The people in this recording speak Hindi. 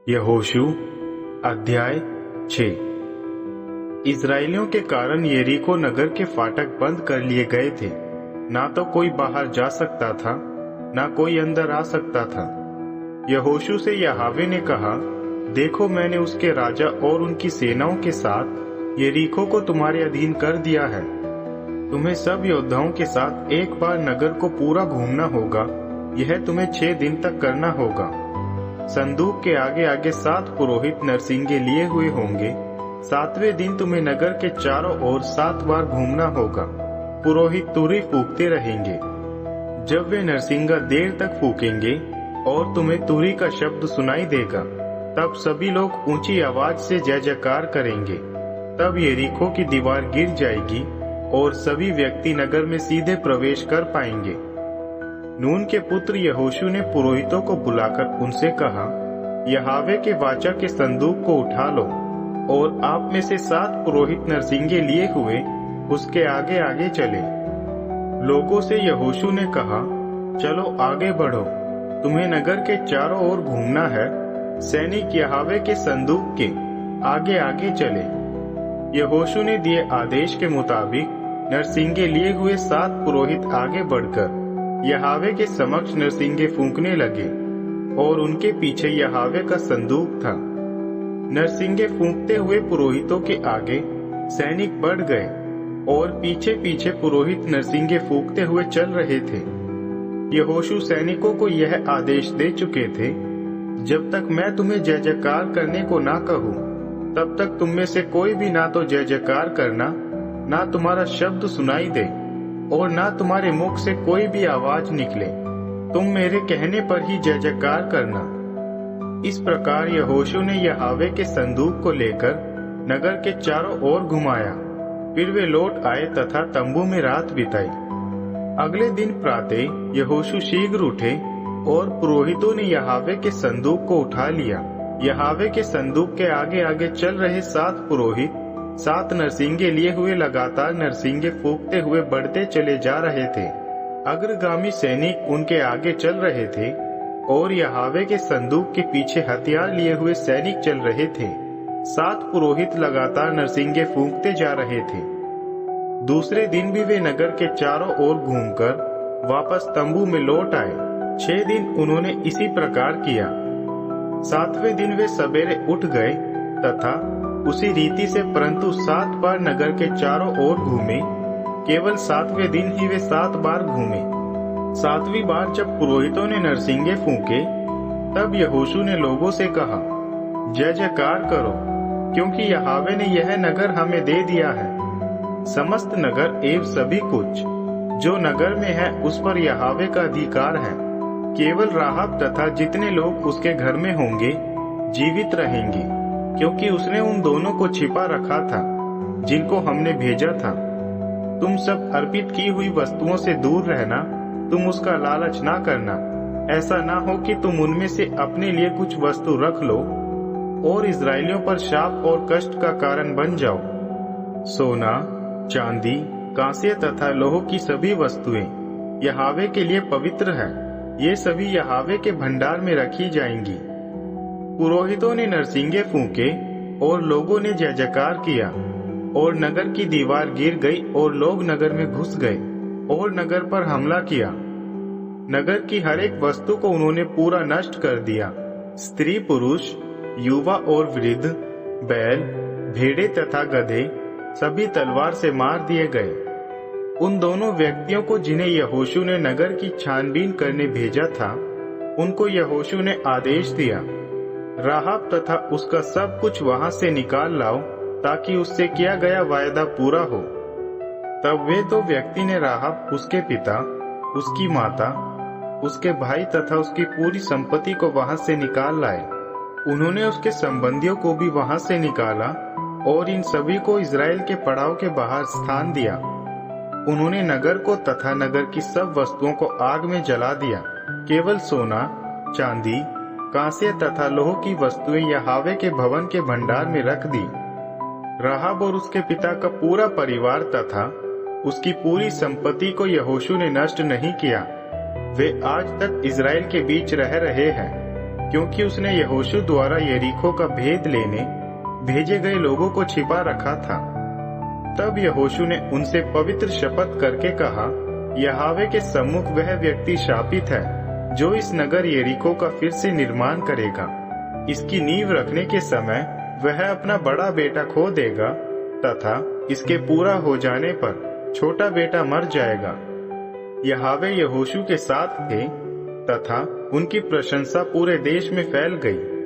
यहोशू अध्याय 6। इस्राएलियों के कारण यरीको नगर के फाटक बंद कर लिए गए थे। ना तो कोई बाहर जा सकता था, ना कोई अंदर आ सकता था। यहोशू से यहोवा ने कहा, देखो, मैंने उसके राजा और उनकी सेनाओं के साथ यरीको को तुम्हारे अधीन कर दिया है। तुम्हें सब योद्धाओं के साथ एक बार नगर को पूरा घूमना होगा। यह तुम्हें 6 दिन तक करना होगा। संदूक के आगे आगे 7 पुरोहित नरसिंगे लिए हुए होंगे। 7वें दिन तुम्हें नगर के चारों ओर 7 बार घूमना होगा। पुरोहित तुरही फूंकते रहेंगे। जब वे नरसिंगा देर तक फूकेंगे और तुम्हें तुरही का शब्द सुनाई देगा, तब सभी लोग ऊंची आवाज से जय जयकार करेंगे। तब यरीको की दीवार गिर जाएगी और सभी व्यक्ति नगर में सीधे प्रवेश कर पाएंगे। नून के पुत्र यहोशू ने पुरोहितों को बुलाकर उनसे कहा, यहोवा के वाचा के संदूक को उठा लो और आप में से 7 पुरोहित नरसिंगे लिए हुए उसके आगे आगे चले। लोगों से यहोशू ने कहा, चलो आगे बढ़ो, तुम्हें नगर के चारों ओर घूमना है। सैनिक यहोवा के संदूक के आगे आगे चले। यहोशू ने दिए आदेश के मुताबिक नरसिंगे लिए हुए 7 पुरोहित आगे बढ़कर यहोवा के समक्ष नरसिंगे फूंकने लगे और उनके पीछे यहोवा का संदूक था। नरसिंगे फूंकते हुए पुरोहितों के आगे सैनिक बढ़ गए और पीछे पीछे पुरोहित नरसिंगे फूंकते हुए चल रहे थे। यहोशू सैनिकों को यह आदेश दे चुके थे, जब तक मैं तुम्हें जय जयकार करने को ना कहूँ, तब तक तुम में से कोई भी ना तो जय जयकार करना, ना तुम्हारा शब्द सुनाई दे और ना तुम्हारे मुख से कोई भी आवाज निकले। तुम मेरे कहने पर ही जय जयकार करना। इस प्रकार यहोशू ने यहोवा के संदूक को लेकर नगर के चारों ओर घुमाया। फिर वे लौट आए तथा तंबू में रात बिताई। अगले दिन प्रातः यहोशू शीघ्र उठे और पुरोहितों ने यहोवा के संदूक को उठा लिया। यहोवा के संदूक के आगे आगे चल रहे 7 पुरोहित 7 नरसिंगे लिए हुए लगातार नरसिंगे फूंकते हुए बढ़ते चले जा रहे थे। अग्रगामी सैनिक उनके आगे चल रहे थे और यहोवा के संदूक के पीछे हथियार लिए हुए सैनिक चल रहे थे। 7 पुरोहित लगातार नरसिंगे फूंकते जा रहे थे। दूसरे दिन भी वे नगर के चारों ओर घूमकर वापस तंबू में लौट आए। 6 दिन उन्होंने इसी प्रकार किया। 7वें दिन वे सवेरे उठ गए तथा उसी रीति से परंतु 7 बार नगर के चारों ओर घूमे। केवल 7वें दिन ही वे 7 बार घूमे। 7वीं बार जब पुरोहितों ने नरसिंगे फूंके, तब यहोशू ने लोगों से कहा, जय जयकार करो, क्योंकि यहोवा ने यह नगर हमें दे दिया है। समस्त नगर एवं सभी कुछ जो नगर में है उस पर यहोवा का अधिकार है। केवल राहाब तथा जितने लोग उसके घर में होंगे जीवित रहेंगे, क्योंकि उसने उन दोनों को छिपा रखा था जिनको हमने भेजा था। तुम सब अर्पित की हुई वस्तुओं से दूर रहना, तुम उसका लालच ना करना। ऐसा ना हो कि तुम उनमें से अपने लिए कुछ वस्तु रख लो और इस्राएलियों पर शाप और कष्ट का कारण बन जाओ। सोना, चांदी, कांस्य तथा लोह की सभी वस्तुएं यहोवा के लिए पवित्र है। ये सभी यहोवा के भंडार में रखी जाएंगी। पुरोहितों ने नरसिंगे फूंके और लोगों ने जय जयकार किया और नगर की दीवार गिर गई और लोग नगर में घुस गए और नगर पर हमला किया। नगर की हर एक वस्तु को उन्होंने पूरा नष्ट कर दिया। स्त्री पुरुष, युवा और वृद्ध, बैल, भेड़े तथा गधे सभी तलवार से मार दिए गए। उन दोनों व्यक्तियों को जिन्हें यहोशू ने नगर की छानबीन करने भेजा था, उनको यहोशू ने आदेश दिया, राहाब तथा उसका सब कुछ वहां से निकाल लाओ, ताकि उससे किया गया वायदा पूरा हो। तब वे 2 व्यक्ति ने राहाब, उसके पिता, उसकी माता, उसके भाई तथा उसकी पूरी संपत्ति को वहां से निकाल लाए। उन्होंने उसके संबंधियों को भी वहां से निकाला और इन सभी को इस्राएल के पड़ाव के बाहर स्थान दिया। उन्होंने नगर को तथा नगर की सब वस्तुओं को आग में जला दिया। केवल सोना, चांदी, कांस्य तथा लोह की वस्तुएं यहोवा के भवन के भंडार में रख दी। राहाब और उसके पिता का पूरा परिवार तथा उसकी पूरी संपत्ति को यहोशू ने नष्ट नहीं किया। वे आज तक इस्राएल के बीच रह रहे हैं। क्योंकि उसने यहोशू द्वारा यरीको का भेद लेने भेजे गए लोगों को छिपा रखा था। तब यहोशू ने उनसे पवित्र शपथ करके कहा, यहोवा के सम्मुख वह व्यक्ति शापित है जो इस नगर यरीको का फिर से निर्माण करेगा। इसकी नींव रखने के समय वह अपना बड़ा बेटा खो देगा तथा इसके पूरा हो जाने पर छोटा बेटा मर जाएगा। यहोवा यहोशू के साथ थे तथा उनकी प्रशंसा पूरे देश में फैल गई।